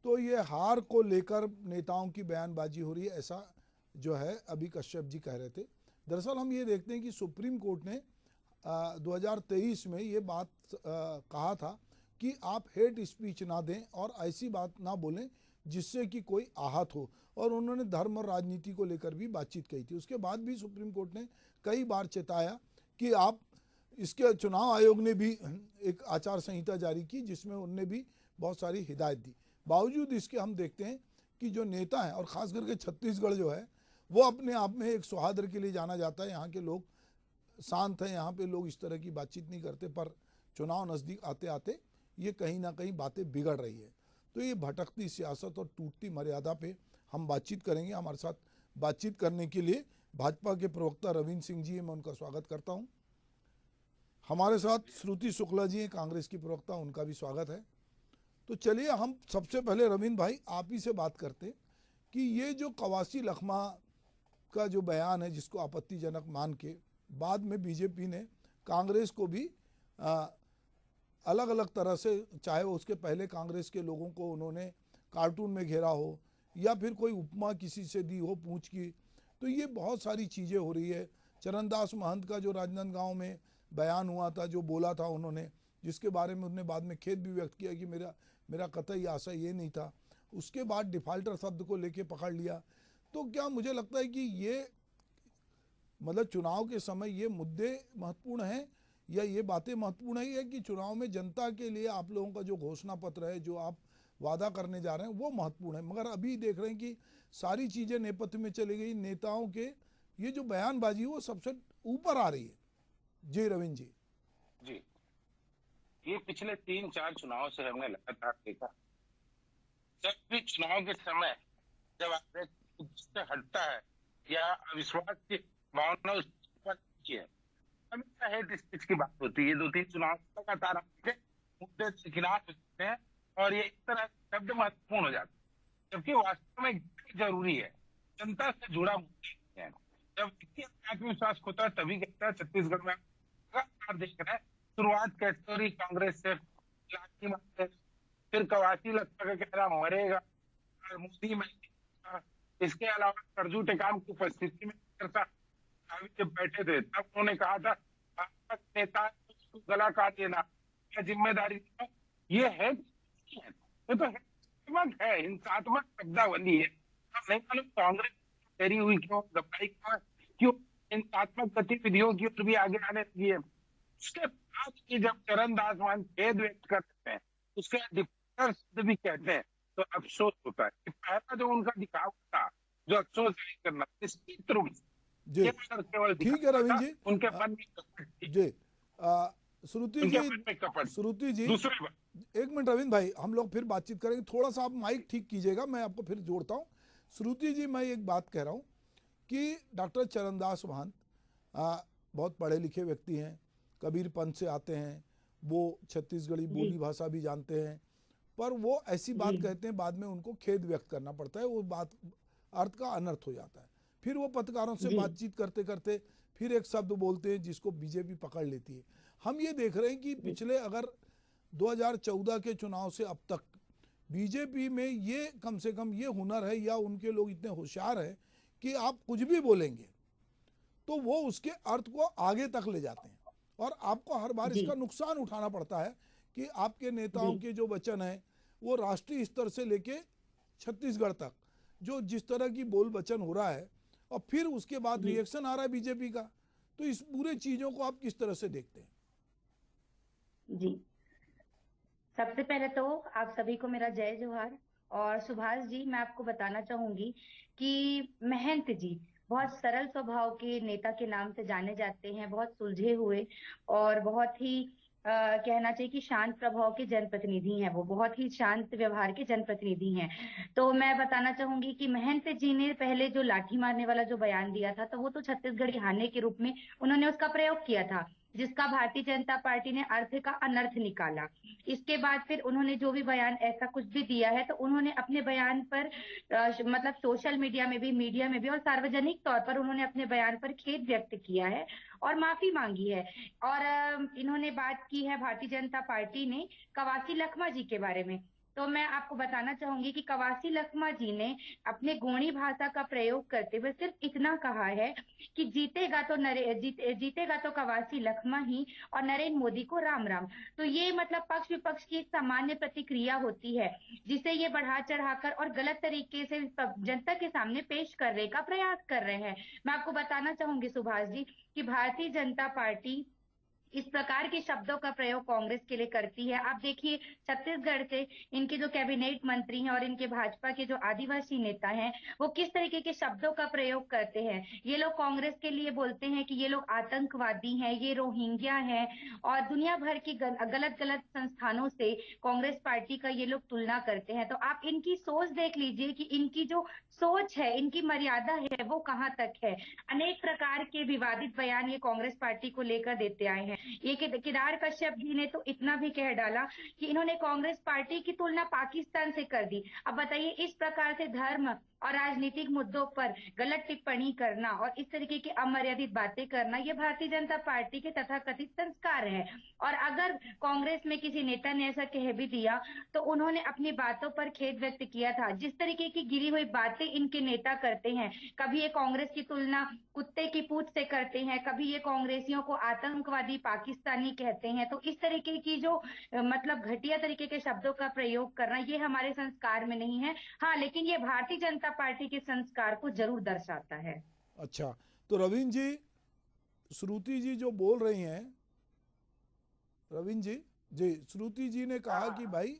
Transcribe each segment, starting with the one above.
तो ये हार को लेकर नेताओं की बयानबाजी हो रही है, ऐसा जो है अभी कश्यप जी कह रहे थे। दरअसल हम ये देखते हैं कि सुप्रीम कोर्ट ने 2023 में ये बात कहा था कि आप हेट स्पीच ना दें और ऐसी बात ना बोलें जिससे कि कोई आहत हो, और उन्होंने धर्म और राजनीति को लेकर भी बातचीत कही थी। उसके बाद भी सुप्रीम कोर्ट ने कई बार चेताया कि आप इसके, चुनाव आयोग ने भी एक आचार संहिता जारी की जिसमें उनने भी बहुत सारी हिदायत दी। बावजूद इसके हम देखते हैं कि जो नेता हैं, और ख़ास करके छत्तीसगढ़ जो है वो अपने आप में एक सौहार्द के लिए जाना जाता है। यहाँ के लोग शांत हैं, यहाँ पे लोग इस तरह की बातचीत नहीं करते, पर चुनाव नज़दीक आते आते ये कहीं ना कहीं बातें बिगड़ रही है। तो ये भटकती सियासत और टूटती मर्यादा पे हम बातचीत करेंगे। हमारे साथ बातचीत करने के लिए भाजपा के प्रवक्ता रविंद्र सिंह जी हैं, मैं उनका स्वागत करता हूँ। हमारे साथ श्रुति शुक्ला जी हैं, कांग्रेस की प्रवक्ता, उनका भी स्वागत है। तो चलिए हम सबसे पहले रविंद्र भाई आप ही से बात करते कि ये जो कवासी लखमा का जो बयान है जिसको आपत्तिजनक मान के बाद में बीजेपी ने कांग्रेस को भी अलग अलग तरह से, चाहे उसके पहले कांग्रेस के लोगों को उन्होंने कार्टून में घेरा हो या फिर कोई उपमा किसी से दी हो पूछ की, तो ये बहुत सारी चीज़ें हो रही है। चरणदास महंत का जो राजनांदगांव में बयान हुआ था, जो बोला था उन्होंने, जिसके बारे में उन्होंने बाद में खेद भी व्यक्त किया कि मेरा कतई आशा ये नहीं था। उसके बाद डिफ़ाल्टर शब्द को लेके पकड़ लिया। तो क्या मुझे लगता है कि ये मतलब चुनाव के समय ये मुद्दे महत्वपूर्ण हैं या ये बातें महत्वपूर्ण है कि चुनाव में जनता के लिए आप लोगों का जो घोषणा पत्र है, जो आप वादा करने जा रहे हैं, वो महत्वपूर्ण है? मगर अभी देख रहे हैं कि सारी चीज़ें नेपथ्य में चली गई, नेताओं के ये जो बयानबाजी वो सबसे ऊपर आ रही है। जी रविंद्र जी। जी, ये पिछले 3-4 चुनाव से हमने लगातार देखा, जब भी चुनाव के समय जब आपने से हटता है या अविश्वास की भावना उस पर की है, हमेशा हेट स्पीच की बात होती है। 2-3 चुनाव लगातार आपके मुद्दे से खिलाफ होते हैं और ये इस तरह शब्द महत्वपूर्ण हो जाते हैं, जबकि वास्तव में जरूरी है, जनता से जुड़ा मुद्दा है। जब व्यक्ति आत्मविश्वास खोता है तभी कहता है। छत्तीसगढ़ में लगातार देख रहे हैं, शुरुआत कैसे हो रही कांग्रेस से, लाठी मारते, फिर कवासी लगता है कह रहा मरेगा और मोदी में। इसके अलावा सरजू टेकाम की उपस्थिति में जब बैठे थे तब उन्होंने कहा था भाजपा के नेता को गला काट देना, क्या जिम्मेदारी? ये है ये तो हिंसात्मक है, हिंसात्मक शब्दावली है। अब नहीं मालूम कांग्रेस डरी हुई क्यों, घबराई क्यों हिंसात्मक गतिविधियों की ओर भी आगे आने लगी है। उसके बाद की जब चरणदास महंत खेद व्यक्त करते हैं, उसके डिफेक्टर शब्द भी कहते हैं, तो अफसोस होता है कि पहला जो उनका दिखावा था, जो अफसोस करना, निश्चित रूप से जी केवल ठीक है रविंद्र था, जी। उनके मन में कपट थी, जी श्रुति उनके जी, मन में कपट। श्रुति जी दूसरी बात, एक मिनट रविंद्र भाई, हम लोग फिर बातचीत करेंगे। थोड़ा सा आप माइक ठीक कीजिएगा, मैं आपको फिर जोड़ता हूँ। श्रुति जी, मैं एक बात कह रहा हूँ कि डॉक्टर चरणदास महंत बहुत पढ़े लिखे व्यक्ति हैं, कबीर पंथ से आते हैं, वो छत्तीसगढ़ी बोली भाषा भी जानते हैं, पर वो ऐसी बात कहते हैं बाद में उनको खेद व्यक्त करना पड़ता है, वो बात अर्थ का अनर्थ हो जाता है। फिर वो पत्रकारों से बातचीत करते करते फिर एक शब्द बोलते हैं जिसको बीजेपी पकड़ लेती है। हम ये देख रहे हैं कि पिछले अगर 2014 के चुनाव से अब तक बीजेपी में ये कम से कम ये हुनर है या उनके लोग इतने होशियार हैं कि आप कुछ भी बोलेंगे तो वो उसके अर्थ को आगे तक ले जाते हैं, और आपको हर बार इसका नुकसान उठाना पड़ता है कि आपके नेताओं के जो वचन हैं वो राष्ट्रीय स्तर से लेके छत्तीसगढ़ तक जो जिस तरह की बोल वचन हो रहा है, और फिर उसके बाद रिएक्शन आ रहा है बीजेपी का, तो इस पूरे चीजों को आप किस तरह से देखते हैं? जी, सबसे पहले तो आप सभी को मेरा जय जोहार। और सुभाष जी, मैं आपको बताना चाहूंगी कि महंत जी बहुत सरल स्वभाव के नेता के नाम से जाने जाते हैं, बहुत सुलझे हुए और बहुत ही कहना चाहिए कि शांत प्रभाव के जनप्रतिनिधि हैं। वो बहुत ही शांत व्यवहार के जनप्रतिनिधि हैं। तो मैं बताना चाहूंगी कि महंत जी ने पहले जो लाठी मारने वाला जो बयान दिया था, तो वो तो छत्तीसगढ़ी हाने के रूप में उन्होंने उसका प्रयोग किया था, जिसका भारतीय जनता पार्टी ने अर्थ का अनर्थ निकाला। इसके बाद फिर उन्होंने जो भी बयान ऐसा कुछ भी दिया है, तो उन्होंने अपने बयान पर मतलब सोशल मीडिया में भी, मीडिया में भी और सार्वजनिक तौर पर उन्होंने अपने बयान पर खेद व्यक्त किया है और माफी मांगी है। और इन्होंने बात की है भारतीय जनता पार्टी ने कवासी लखमा जी के बारे में। तो मैं आपको बताना चाहूंगी कि कवासी लखमा जी ने अपने गोंडी भाषा का प्रयोग करते हुए सिर्फ इतना कहा है कि जीतेगा तो कवासी लखमा ही और नरेंद्र मोदी को राम राम। तो ये मतलब पक्ष विपक्ष की एक सामान्य प्रतिक्रिया होती है, जिसे ये बढ़ा चढ़ाकर और गलत तरीके से जनता के सामने पेश करने का प्रयास कर रहे हैं। मैं आपको बताना चाहूंगी सुभाष जी कि भारतीय जनता पार्टी इस प्रकार के शब्दों का प्रयोग कांग्रेस के लिए करती है। आप देखिए छत्तीसगढ़ से इनके जो कैबिनेट मंत्री हैं और इनके भाजपा के जो आदिवासी नेता हैं, वो किस तरीके के शब्दों का प्रयोग करते हैं। ये लोग कांग्रेस के लिए बोलते हैं कि ये लोग आतंकवादी हैं, ये रोहिंग्या हैं, और दुनिया भर की गलत गलत संस्थानों से कांग्रेस पार्टी का ये लोग तुलना करते हैं। तो आप इनकी सोच देख लीजिए कि इनकी जो सोच है, इनकी मर्यादा है, वो कहाँ तक है। अनेक प्रकार के विवादित बयान ये कांग्रेस पार्टी को लेकर देते आए हैं। ये केदार कश्यप जी ने तो इतना भी कह डाला कि इन्होंने कांग्रेस पार्टी की तुलना पाकिस्तान से कर दी। अब बताइए, इस प्रकार से धर्म और राजनीतिक मुद्दों पर गलत टिप्पणी करना और इस तरीके की अमर्यादित बातें करना, ये भारतीय जनता पार्टी के तथाकथित संस्कार है। और अगर कांग्रेस में किसी नेता ने ऐसा कह भी दिया तो उन्होंने अपनी बातों पर खेद व्यक्त किया था। जिस तरीके की गिरी हुई बातें इनके नेता करते हैं, कभी ये कांग्रेस की तुलना कुत्ते की पूंछ से करते हैं, कभी ये कांग्रेसियों को आतंकवादी पाकिस्तानी कहते हैं। तो इस तरीके की जो मतलब घटिया तरीके के शब्दों का प्रयोग करना, ये हमारे संस्कार में नहीं है। हाँ, लेकिन ये भारतीय जनता पार्टी के संस्कार को जरूर दर्शाता है। अच्छा, तो रवीन जी, श्रुति जी जो बोल रही हैं, रवीन जी श्रुति जी ने कहा कि भाई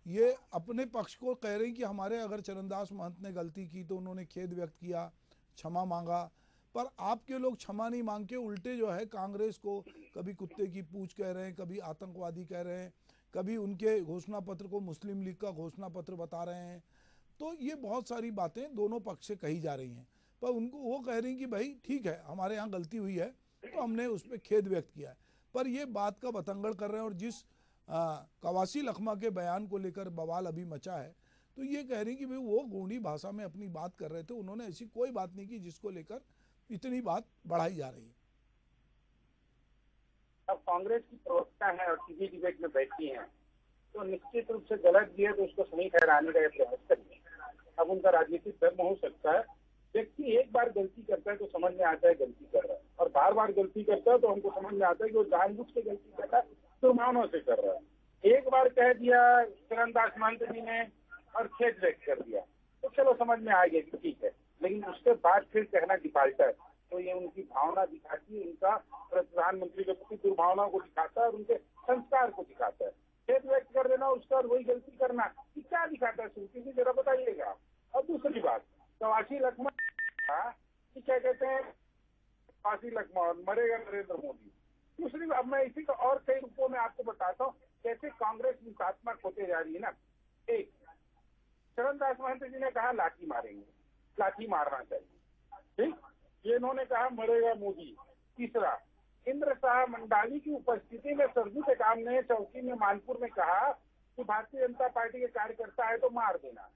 ये अपने पक्ष को कह रही कि हमारे अगर चरणदास महंत ने गलती की तो उन्होंने खेद व्यक्त किया, क्षमा मांगा, पर आपके लोग क्षमा नहीं मांग के उल्टे जो है कांग्रेस को कभी कुत्ते की पूंछ कह रहे हैं, कभी आतंकवादी कह रहे हैं, कभी उनके घोषणा पत्र को मुस्लिम लीग का घोषणा पत्र बता रहे हैं। तो ये बहुत सारी बातें दोनों पक्ष से कही जा रही हैं, पर उनको वो कह रही कि भाई ठीक है, हमारे यहाँ गलती हुई है तो हमने उस पर खेद व्यक्त किया है। पर ये बात का बतंगड़ कर रहे हैं, और जिस कवासी लखमा के बयान को लेकर बवाल अभी मचा है, तो ये कह रही कि भाई वो गोंडी भाषा में अपनी बात कर रहे थे, उन्होंने ऐसी कोई बात नहीं की जिसको लेकर इतनी बात बढ़ाई जा रही है। अब कांग्रेस की प्रवक्ता है और टीवी डिबेट में बैठी हैं, तो निश्चित रूप से गलत भी है तो उसको सही ठहराने का प्रयास करिए। अब उनका राजनीतिक धर्म हो सकता है, व्यक्ति एक बार गलती करता है तो समझ में आता है गलती कर रहा है, और बार बार गलती करता है तो हमको समझ में आता है कि वो जानबूझ के गलती कर रहा है, दुर्भावना से कर रहा है। एक बार कह दिया चरणदास महंत जी ने और खेद व्यक्त कर दिया तो चलो समझ में आ गया कि ठीक है, लेकिन उसके बाद फिर कहना डिफाल्टर है, तो ये उनकी भावना दिखाती है, उनका प्रधानमंत्री के प्रति दुर्भावना को दिखाता है और उनके संस्कार को दिखाता है। खेद व्यक्त कर देना उसका और वही गलती करना, कि क्या दिखाता है श्रुति जी, जरा बताइएगा। और दूसरी बात, कवासी लखमा कि क्या कहते हैं, कवासी लखमा और मरेगा नरेंद्र मोदी। दूसरी बात, मैं इसी का और कई रूपों में आपको बताता हूँ कैसे कांग्रेस हिंसात्मक होते जा रही है ना। एक, चरणदास महंत जी ने कहा लाठी मारेंगे, लाठी मारना चाहिए, ठीक, ये इन्होंने कहा मरेगा मोदी। तीसरा, इंद्र शाह मंडाली की उपस्थिति में सरजू के काम ने चौकी में मानपुर में कहा कि भारतीय जनता पार्टी के कार्यकर्ता है तो मार देना।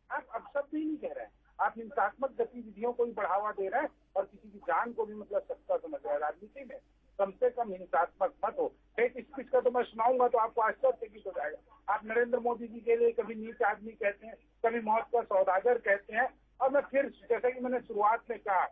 आप अब सब भी नहीं कह रहे हैं, आप हिंसात्मक गतिविधियों को भी बढ़ावा दे रहे हैं और किसी की जान को भी मतलब सस्ता समझ रहे हैं। राजनीति में कम से कम हिंसात्मक मत हो। एक स्पीच का तो मैं सुनाऊंगा तो आपको आश्चर्यचकित हो जाएगा। आप नरेंद्र मोदी जी के लिए कभी नीच आदमी कहते हैं, कभी मौत का सौदागर कहते हैं, और मैं फिर जैसा कि मैंने शुरुआत में कहा,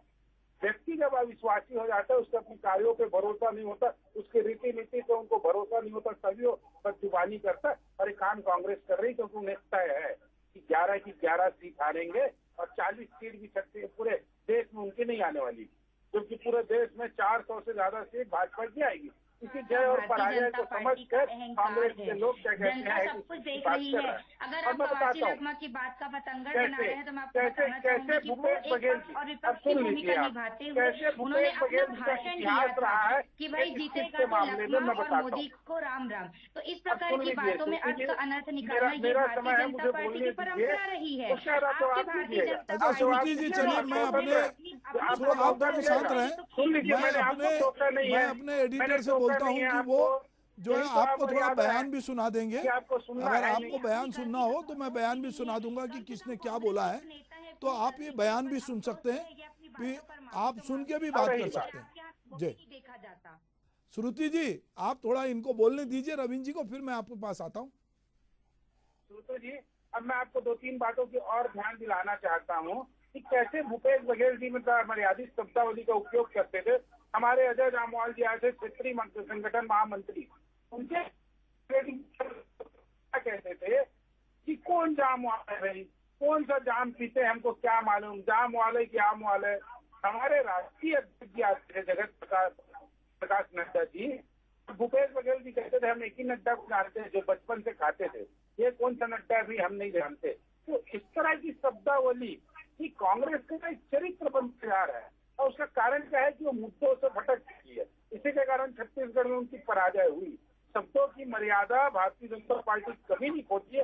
व्यक्ति जब अविश्वासी हो जाता है, उसके अपने कार्यों पे भरोसा नहीं होता, उसके रीति नीति पे उनको भरोसा नहीं होता, सभी बदजुबानी करता है। और एक काम कांग्रेस कर रही क्योंकि उन्हें तय है कि 11 की 11 सीट हारेंगे और 40 सीट भी छत्तीस पूरे देश में उनकी नहीं आने वाली, क्योंकि पूरे देश में 400 से ज्यादा सीट भाजपा की आएगी। इसी जय और पराजय को समझ कर कांग्रेस के लोग क्या कहते हैं, सब कुछ देख रही है। अगर आप कवासी लखमा की बात का बतंगड़ बना रहे हैं तो मैं आपको बताना चाहूंगी कि वो एक पक्ष और विपक्ष की भूमिका निभाते हुए उन्होंने अपना भाषण दिया था कि भाई जीतेगा तो लखमा और मोदी को राम राम। तो इस प्रकार की बातों में अर्थ का अनर्थ निकालना ये भारतीय जनता पार्टी की परंपरा रही है। आपकी भारतीय जनता अच्छा श्रुति जी, चलिए मैं अपने, आप दोनों शांत रहें, मैं अपने एडिटर से बोलता हूँ कि वो जो है आपको थोड़ा बयान भी सुना देंगे। अगर आपको बयान सुनना हो तो मैं बयान भी सुना दूंगा कि किसने क्या बोला है, तो आप ये बयान भी सुन सकते हैं, कि आप सुन के भी बात कर सकते हैं। जी श्रुति जी, आप थोड़ा इनको बोलने दीजिए रवीन जी को, फिर मैं आपके पास आता हूँ। तो जी अब मैं आपको 2-3 बातों की और ध्यान दिलाना चाहता हूँ कि कैसे भूपेश बघेल जी मतलब मर्यादित शब्दावली का उपयोग करते थे। हमारे अजय जामवाल जी आए थे क्षेत्रीय संगठन महामंत्री, उनके क्या कहते थे कि कौन जाम वाला है भाई, कौन सा जाम पीते हैं हमको क्या मालूम, जाम वाले की आम वाले। हमारे राष्ट्रीय अध्यक्ष जी आते थे जगत प्रकाश नड्डा जी, भूपेश बघेल जी कहते थे हम एक ही नड्डा को जानते हैं जो बचपन से खाते थे, ये कौन सा नड्डा भी हम नहीं जानते। तो इस तरह की शब्दावली कि कांग्रेस का एक चरित्र बनते जा रहा है, और उसका कारण क्या है कि वो मुद्दों से भटक चुकी है। इसी के कारण छत्तीसगढ़ में उनकी पराजय हुई। शब्दों की मर्यादा भारतीय जनता पार्टी कभी नहीं खोती है,